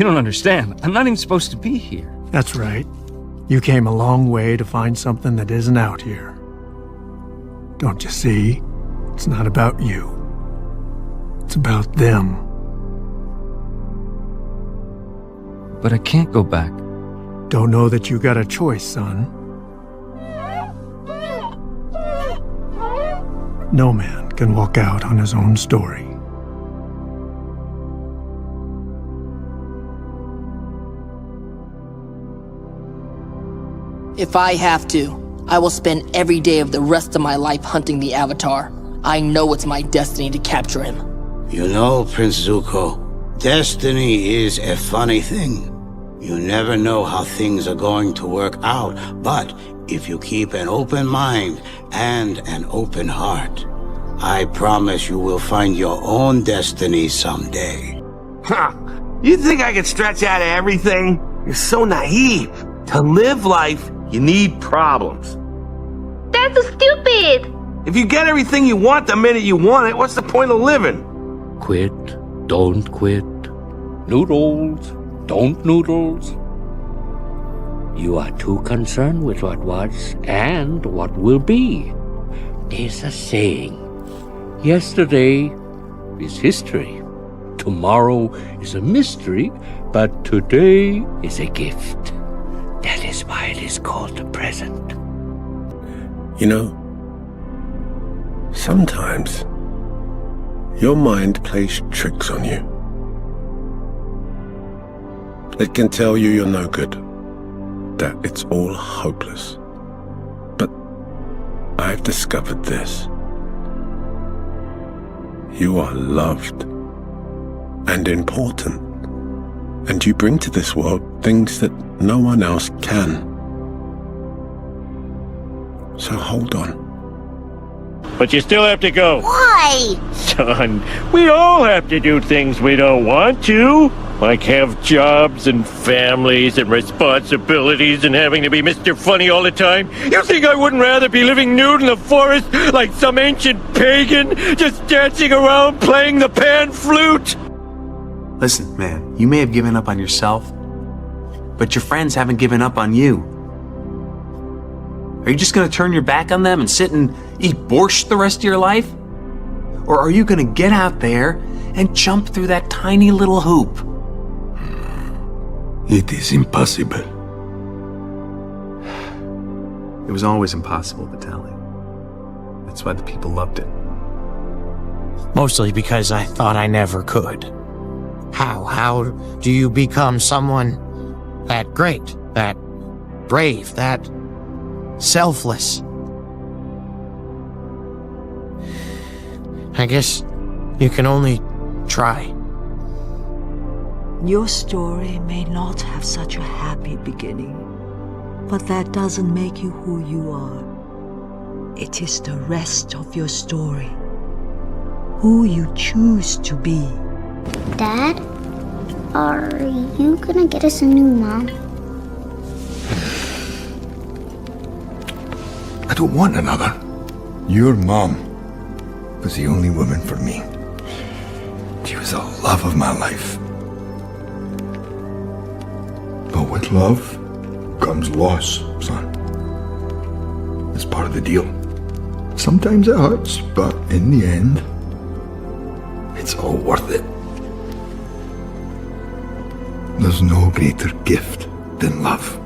You don't understand. I'm not even supposed to be here. That's right. You came a long way to find something that isn't out here. Don't you see? It's not about you. It's about them. But I can't go back. Don't know that you got a choice, son. No man can walk out on his own story. If I have to, I will spend every day of the rest of my life hunting the Avatar. I know it's my destiny to capture him. You know, Prince Zuko, destiny is a funny thing. You never know how things are going to work out, but if you keep an open mind and an open heart, I promise you will find your own destiny someday. Huh. You think I could stretch out of everything? You're so naive. To live life, you need problems. That's so stupid! If you get everything you want the minute you want it, what's the point of living? Quit, don't quit. Noodles, don't noodles. You are too concerned with what was and what will be. There's a saying. Yesterday is history. Tomorrow is a mystery, but today is a gift. That is why it is called the present. You know, sometimes your mind plays tricks on you. It can tell you you're no good, that it's all hopeless. But I've discovered this. You are loved and important, and you bring to this world things that no one else can. So hold on. But you still have to go. Why? Son, we all have to do things we don't want to. Like have jobs and families and responsibilities and having to be Mr. Funny all the time. You think I wouldn't rather be living nude in the forest like some ancient pagan, just dancing around playing the pan flute? Listen, man, you may have given up on yourself, but your friends haven't given up on you. Are you just gonna turn your back on them and sit and eat borscht the rest of your life? Or are you gonna get out there and jump through that tiny little hoop? It is impossible. It was always impossible, Vitaly. That's why the people loved it. Mostly because I thought I never could. How do you become someone that great, that brave, that selfless? I guess you can only try. Your story may not have such a happy beginning, but that doesn't make you who you are. It is the rest of your story, who you choose to be. Dad, are you gonna get us a new mom? I don't want another. Your mom was the only woman for me. She was the love of my life. But with love comes loss, son. It's part of the deal. Sometimes it hurts, but in the end, it's all worth it. There's no greater gift than love.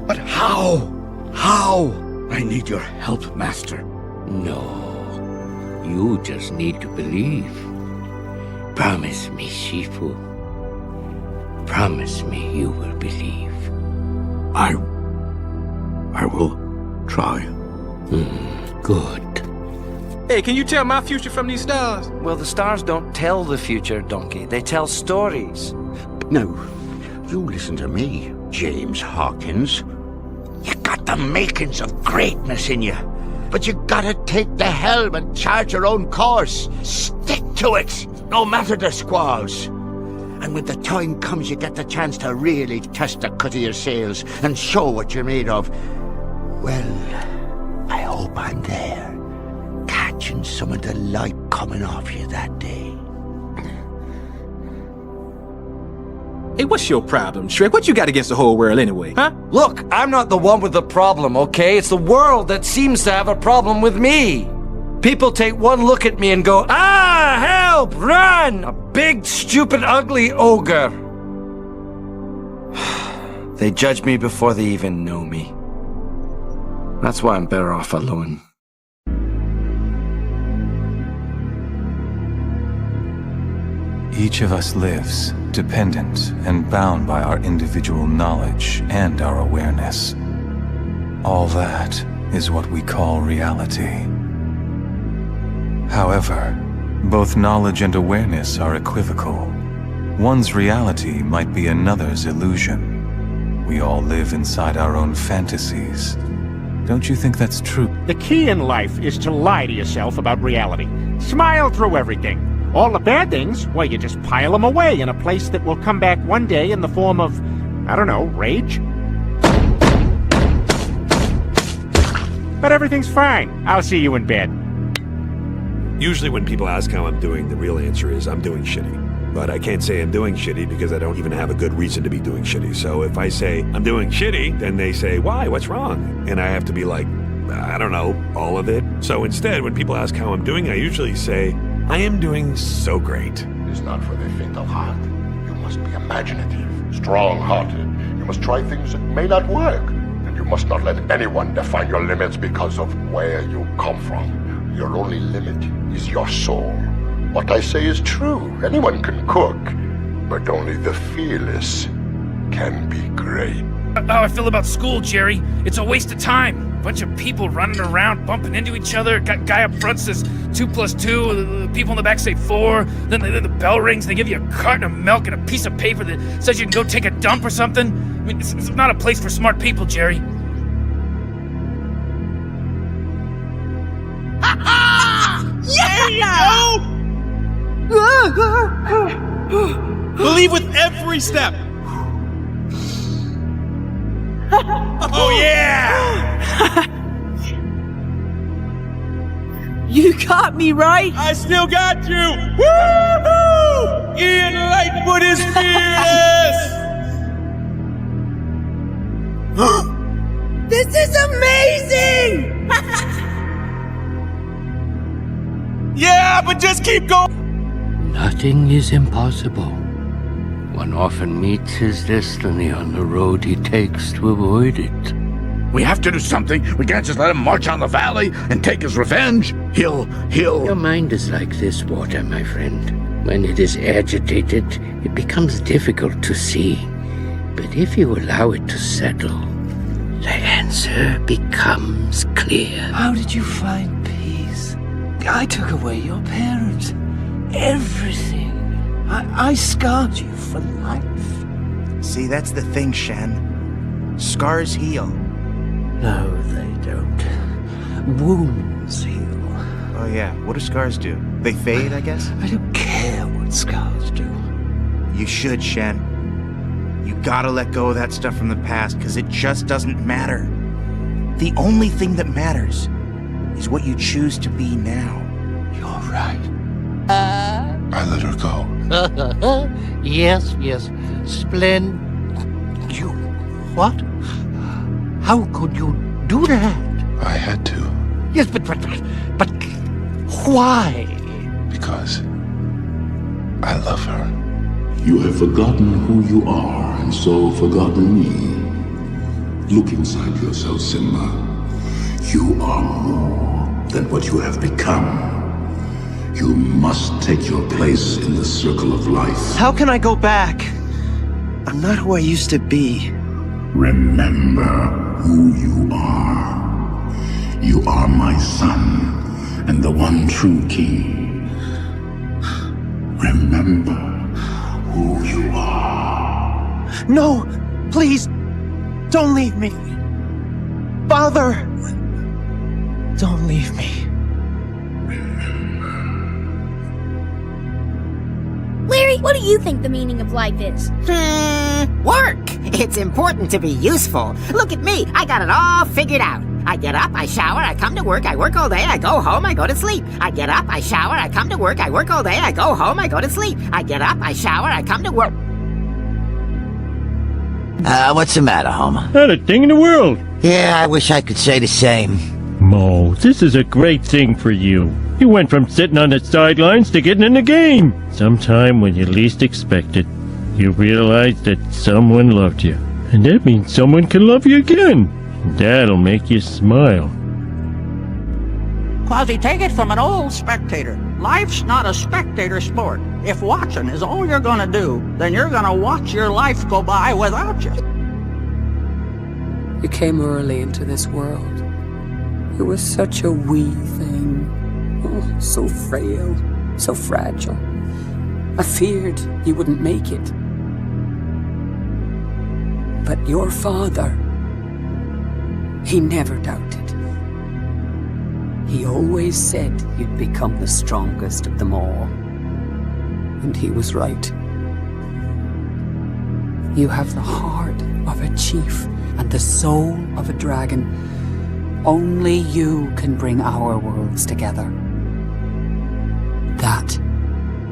But how? How? I need your help, Master. No, you just need to believe. Promise me, Shifu. Promise me you will believe. I will try. Good. Hey, can you tell my future from these stars? Well, the stars don't tell the future, Donkey. They tell stories. No, you listen to me, James Hawkins. You got the makings of greatness in you, but you gotta take the helm and chart your own course. Stick to it, no matter the squalls. And when the time comes, you get the chance to really test the cut of your sails and show what you're made of. Well, I hope I'm there, catching some of the light coming off you that day. Hey, what's your problem, Shrek? What you got against the whole world anyway, huh? Look, I'm not the one with the problem, okay? It's the world that seems to have a problem with me. People take one look at me and go, ah, help, run! A big, stupid, ugly ogre. They judge me before they even know me. That's why I'm better off alone. Each of us lives dependent and bound by our individual knowledge and our awareness. All that is what we call reality. However, both knowledge and awareness are equivocal. One's reality might be another's illusion. We all live inside our own fantasies. Don't you think that's true? The key in life is to lie to yourself about reality. Smile through everything. All the bad things, well, you just pile them away in a place that will come back one day in the form of, I don't know, rage? But everything's fine. I'll see you in bed. Usually when people ask how I'm doing, the real answer is I'm doing shitty. But I can't say I'm doing shitty because I don't even have a good reason to be doing shitty. So if I say I'm doing shitty, then they say, why? What's wrong? And I have to be like, I don't know, all of it. So instead, when people ask how I'm doing, I usually say, I am doing so great. It's not for the faint of heart. You must be imaginative, strong-hearted. You must try things that may not work. And you must not let anyone define your limits because of where you come from. Your only limit is your soul. What I say is true. Anyone can cook, but only the fearless can be great. How I feel about school, Jerry. It's a waste of time. Bunch of people running around, bumping into each other. Guy up front says 2 + 2. The people in the back say 4. Then the bell rings. They give you a carton of milk and a piece of paper that says you can go take a dump or something. I mean, it's not a place for smart people, Jerry. Yeah! Believe with every step. Oh yeah! You got me right. I still got you. Woohoo! Ian Lightfoot is fearless. This is amazing! Yeah, but just keep going. Nothing is impossible. One often meets his destiny on the road he takes to avoid it. We have to do something. We can't just let him march on the valley and take his revenge. He'll... Your mind is like this water, my friend. When it is agitated, it becomes difficult to see. But if you allow it to settle, the answer becomes clear. How did you find peace? I took away your parents. Everything. I scarred you for life. See, that's the thing, Shen. Scars heal. No, they don't. Wounds heal. Oh yeah, what do scars do? They fade, I guess? I don't care what scars do. You should, Shen. You gotta let go of that stuff from the past, because it just doesn't matter. The only thing that matters is what you choose to be now. You're right. I let her go. Yes. You... What? How could you do that? I had to. Yes, but why? Because I love her. You have forgotten who you are, and so forgotten me. Look inside yourself, Simba. You are more than what you have become. You must take your place in the circle of life. How can I go back? I'm not who I used to be. Remember who you are. You are my son, and the one true king. Remember who you are. No! Please! Don't leave me! Father! Don't leave me. Larry, what do you think the meaning of life is? Work! It's important to be useful. Look at me, I got it all figured out. I get up, I shower, I come to work, I work all day, I go home, I go to sleep. I get up, I shower, I come to work, I work all day, I go home, I go to sleep. I get up, I shower, I come to work. What's the matter, Homer? Not a thing in the world. Yeah, I wish I could say the same. Mo, this is a great thing for you. You went from sitting on the sidelines to getting in the game. Sometime when you least expect it, you realize that someone loved you. And that means someone can love you again. That'll make you smile. Quasi, take it from an old spectator. Life's not a spectator sport. If watching is all you're gonna do, then you're gonna watch your life go by without you. You came early into this world. You were such a wee thing. Oh, so frail, so fragile. I feared you wouldn't make it. But your father, he never doubted. He always said you'd become the strongest of them all. And he was right. You have the heart of a chief and the soul of a dragon. Only you can bring our worlds together. That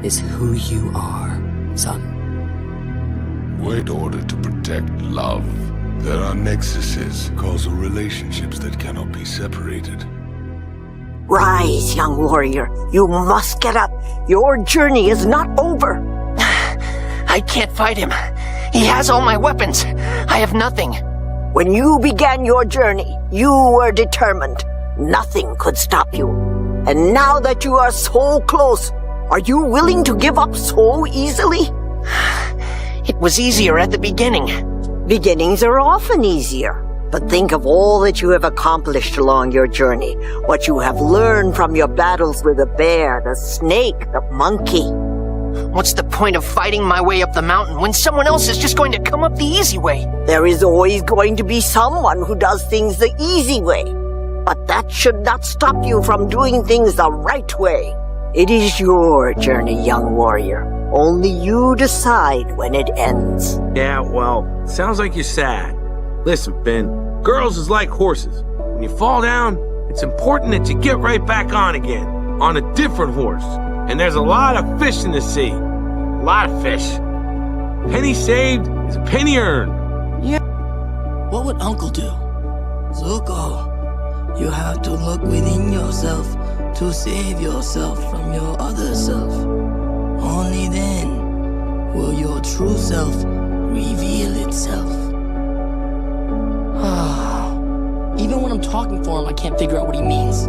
is who you are, son. We're in order to protect love. There are nexuses, causal relationships that cannot be separated. Rise, young warrior. You must get up. Your journey is not over. I can't fight him. He has all my weapons. I have nothing. When you began your journey, you were determined. Nothing could stop you. And now that you are so close, are you willing to give up so easily? It was easier at the beginning. Beginnings are often easier. But think of all that you have accomplished along your journey, what you have learned from your battles with the bear, the snake, the monkey. What's the point of fighting my way up the mountain when someone else is just going to come up the easy way? There is always going to be someone who does things the easy way. But that should not stop you from doing things the right way. It is your journey, young warrior. Only you decide when it ends. Yeah, well, sounds like you're sad. Listen, Ben, girls is like horses. When you fall down, it's important that you get right back on again, on a different horse. And there's a lot of fish in the sea. A lot of fish. Penny saved is a penny earned. Yeah. What would Uncle do? Zuko, you have to look within yourself to save yourself from your other self. Only then will your true self reveal itself. Even when I'm talking for him, I can't figure out what he means.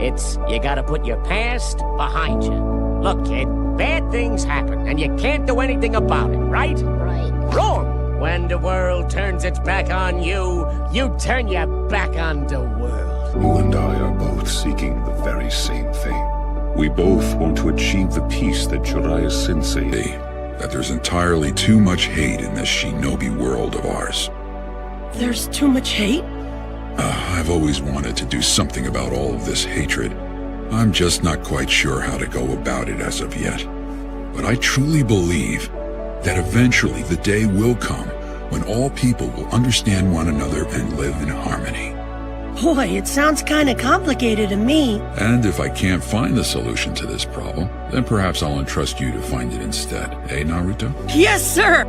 It's, you gotta put your past behind you. Look, kid, bad things happen, and you can't do anything about it, right? Right. Wrong! When the world turns its back on you, you turn your back on the world. You and I are both seeking the very same thing. We both want to achieve the peace that Jiraiya Sensei... That there's entirely too much hate in this shinobi world of ours. There's too much hate? I've always wanted to do something about all of this hatred. I'm just not quite sure how to go about it as of yet. But I truly believe that eventually the day will come when all people will understand one another and live in harmony. Boy, it sounds kinda complicated to me. And if I can't find the solution to this problem, then perhaps I'll entrust you to find it instead. Eh, Naruto? Yes, sir!